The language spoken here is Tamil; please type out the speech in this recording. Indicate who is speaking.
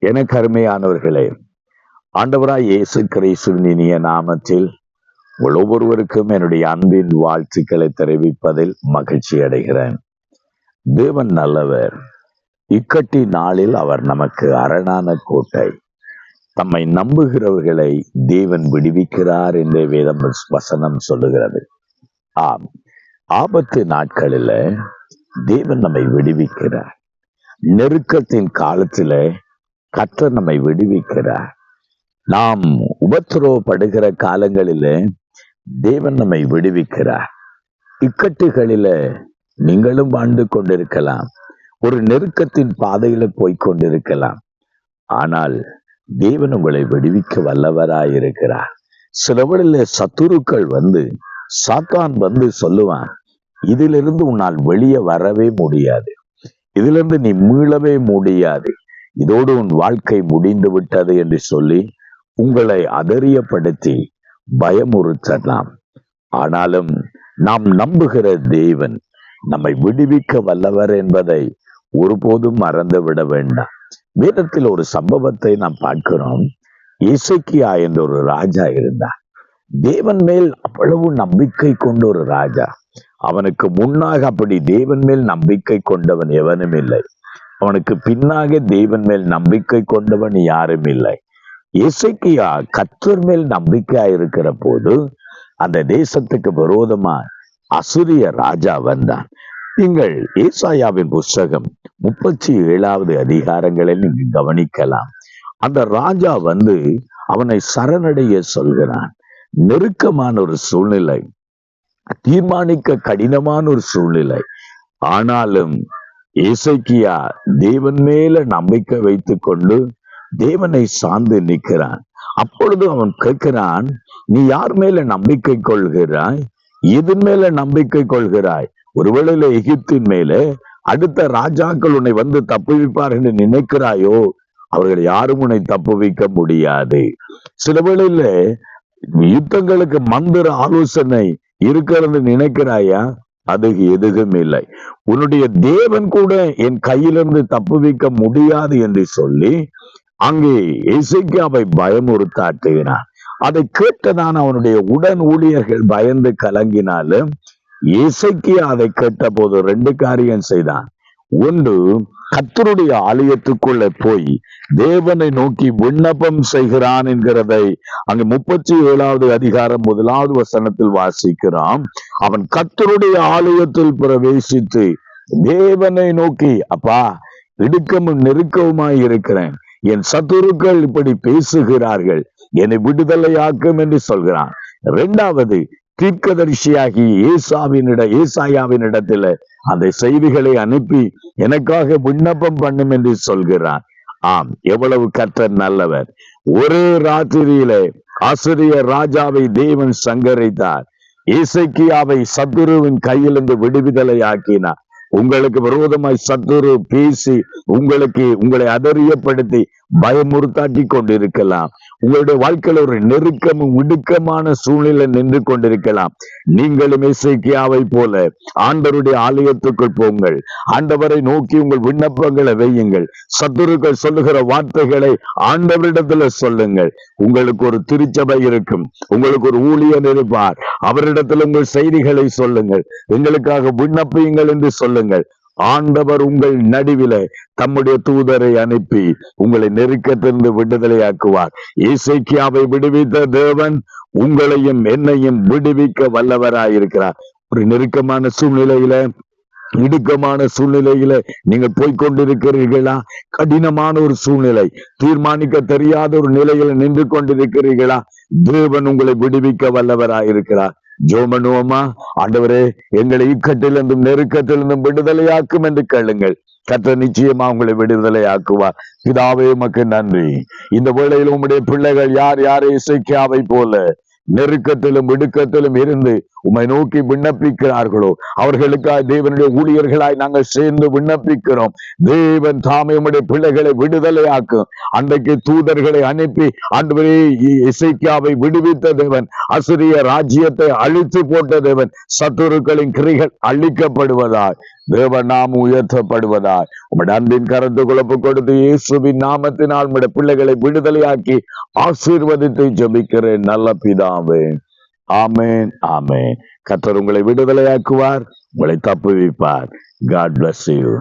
Speaker 1: எனக்கு அருமையானவர்களே, ஆண்டவராய் இயேசு கிறிஸ்துவின் இனிய நாமத்தில் உங்கள் ஒவ்வொருவருக்கும் என்னுடைய அன்பின் வாழ்த்துக்களை தெரிவிப்பதில் மகிழ்ச்சி அடைகிறேன். தேவன் நல்லவர். இக்கட்டி நாளில் அவர் நமக்கு அரணான கோட்டை. தம்மை நம்புகிறவர்களை தேவன் விடுவிக்கிறார் என்று வேதம் வசனம் சொல்லுகிறது. ஆம், ஆபத்து நாட்களில தேவன் நம்மை விடுவிக்கிறார். நெருக்கத்தின் காலத்தில கர்த்தர் நம்மை விடுவிக்கிறார். நாம் உபத்திரவப்படுகிற காலங்களில தேவன் நம்மை விடுவிக்கிறார். இக்கட்டுகளில நீங்களும் வாழ்ந்து கொண்டிருக்கலாம். ஒரு நெருக்கத்தின் பாதையில போய்கொண்டிருக்கலாம். ஆனால் தேவன் உங்களை விடுவிக்க வல்லவராயிருக்கிறார். சிலவழில சத்துருக்கள் சாத்தான் சொல்லுவான், இதிலிருந்து உன்னால் வெளியே வரவே முடியாது, இதிலிருந்து நீ மீளவே முடியாது, இதோடு உன் வாழ்க்கை முடிந்து விட்டது என்று சொல்லி உங்களை அதரியப்படுத்தி பயமுறுத்தலாம். ஆனாலும் நாம் நம்புகிற தேவன் நம்மை விடுவிக்க வல்லவர் என்பதை ஒருபோதும் மறந்துவிட வேண்டாம். வேதத்தில் ஒரு சம்பவத்தை நாம் பார்க்கிறோம். எசேக்கியா என்ற ஒரு ராஜா இருந்தார். தேவன் மேல் அவ்வளவு நம்பிக்கை கொண்ட ஒரு ராஜா. அவனுக்கு முன்னாக அப்படி தேவன் மேல் நம்பிக்கை கொண்டவன் எவனும் இல்லை. அவனுக்கு பின்னாக தேவன் மேல் நம்பிக்கை கொண்டவன் யாரும் இல்லை. எசேக்கியா கர்த்தர் மேல் நம்பிக்கையா இருக்கிற போது அந்த தேசத்துக்கு விரோதமா அசூரிய ராஜா வந்தான். நீங்கள் ஏசாயாவின் புஸ்தகம் 37வது அதிகாரங்களில் நீங்க கவனிக்கலாம். அந்த ராஜா அவனை சரணடைய சொல்கிறான். நெருக்கமான ஒரு சூழ்நிலை, தீர்மானிக்க கடினமான ஒரு சூழ்நிலை. ஆனாலும் எசேக்கியா தேவன் மேல நம்பிக்கை வைத்துக் கொண்டு தேவனை சார்ந்து நிற்கிறான். அப்பொழுது அவன் கேட்கிறான், நீ யார் மேல நம்பிக்கை கொள்கிறாய்? எதன் மேல நம்பிக்கை கொள்கிறாய்? ஒருவேளை எகிப்தின் மேல அடுத்த ராஜாக்கள் உன்னை தப்புவிப்பார் என்று நினைக்கிறாயோ? அவர்கள் யாரும் உன்னை தப்புவிக்க முடியாது. சில வேளையில யுத்தங்களுக்கு மந்திர ஆலோசனை இருக்கிறது நினைக்கிறாயா? அது எதுவும் இல்லை. உன்னுடைய தேவன் கூட என் கையிலிருந்து தப்புவிக்க முடியாது என்று சொல்லி அங்கே எசேக்கியாவை பயமுறுத்தாட்டுகிறான். அதை கேட்டதான் அவனுடைய உடன் ஊழியர்கள் பயந்து கலங்கினாலும் எசேக்கியா அதை கேட்ட போது 2 காரியம் செய்தான். ஒன்று, கர்த்தருடைய ஆலயத்துக்குள்ள போய் தேவனை நோக்கி விண்ணப்பம் செய்கிறான் என்கிறதை அங்கு 37வது அதிகாரம் 1வது வசனத்தில் வாசிக்கிறோம். அவன் கர்த்தருடைய ஆலயத்தில் பிரவேசித்து தேவனை நோக்கி, அப்பா, இடுக்கமும் நெருக்கவுமாய் இருக்கிறேன், என் சத்துருக்கள் இப்படி பேசுகிறார்கள், என்னை விடுதலையாக்கும் என்று சொல்கிறான். 2வது, தீர்க்கதரிசியாகி ஏசாயாவினிடத்துல அந்த செய்திகளை அனுப்பி எனக்காக விண்ணப்பம் பண்ணும் என்று சொல்கிறான். ஆம், எவ்வளவு கர்த்தர் நல்லவர். ஒரே ராத்திரியிலே அசூரிய ராஜாவை தேவன் சங்கரித்தார். எசேக்கியாவை சத்துருவின் கையிலிருந்து விடுதலையாக்கினார். உங்களுக்கு விரோதமாய் சத்துரு பேசி உங்களை அதரியப்படுத்தி பயமுறுத்தாட்டி கொண்டிருக்கலாம். உங்களுடைய வாழ்க்கையில ஒரு நெருக்கமும் இடுக்கமான சூழ்நிலை நின்று கொண்டிருக்கலாம். நீங்களும் எசேக்கியாவை போல ஆண்டவருடைய ஆலயத்துக்குள் போங்கள். ஆண்டவரை நோக்கி உங்கள் விண்ணப்பங்களை வையுங்கள். சத்துருக்கள் சொல்லுகிற வார்த்தைகளை ஆண்டவரிடத்துல சொல்லுங்கள். உங்களுக்கு ஒரு திருச்சபை இருக்கும், உங்களுக்கு ஒரு ஊழியர் இருப்பார். அவரிடத்துல உங்கள் செய்திகளை சொல்லுங்கள். எங்களுக்காக விண்ணப்பியுங்கள் என்று சொல்லுங்கள். ஆண்டவர் உங்கள் நடுவில தம்முடைய தூதரை அனுப்பி உங்களை நெருக்கத்திலிருந்து விடுதலையாக்குவார். எசேக்கியாவை விடுவித்த தேவன் உங்களையும் என்னையும் விடுவிக்க வல்லவராயிருக்கிறார். ஒரு நெருக்கமான சூழ்நிலையில, இடுக்கமான சூழ்நிலையில நீங்கள் போய்கொண்டிருக்கிறீர்களா? கடினமான ஒரு சூழ்நிலை, தீர்மானிக்க தெரியாத ஒரு நிலையில நின்று கொண்டிருக்கிறீர்களா? தேவன் உங்களை விடுவிக்க வல்லவராயிருக்கிறார். ஜோமனுவமா, ஆண்டவரே, எங்களை இக்கட்டிலிருந்தும் நெருக்கத்திலிருந்தும் விடுதலையாக்கும் என்று கேளுங்கள். கர்த்தர் நிச்சயமா உங்களை விடுதலையாக்குவார். பிதாவே, உமக்கு நன்றி. இந்த வேளையில் உம்முடைய பிள்ளைகள் யார் யார் எசேக்கியாவை போல நெருக்கத்திலும் இடுக்கத்திலும் இருந்து உம்மை நோக்கி விண்ணப்பிக்கிறார்களோ அவர்களுக்காக தேவனுடைய ஊழியர்களாய் நாங்கள் சேர்ந்து விண்ணப்பிக்கிறோம். தேவன் தாமே உம்முடைய பிள்ளைகளை விடுதலையாக்கும். அன்றைக்கு தூதர்களை அனுப்பி ஆண்டவரே எசேக்கியாவை விடுவித்த தேவன், அசீரிய ராஜ்யத்தை அழித்து போட்ட தேவன், சத்துருக்களின் கிரிகள் அழிக்கப்படுவதாய் தேவன் நாம் உயர்த்தப்படுவதாய் உம்முடைய அன்பின் கரத்துக்குள்ள கொடுத்து இயேசுவின் நாமத்தினால் உம்முடைய பிள்ளைகளை விடுதலையாக்கி ஆசீர்வதித்து ஜெபிக்கிறேன் நல்ல பிதாவே. ஆமென், ஆமென். கர்த்தர் உங்களை விடுதலையாக்குவார், உங்களை தப்புவிப்பார். God bless you.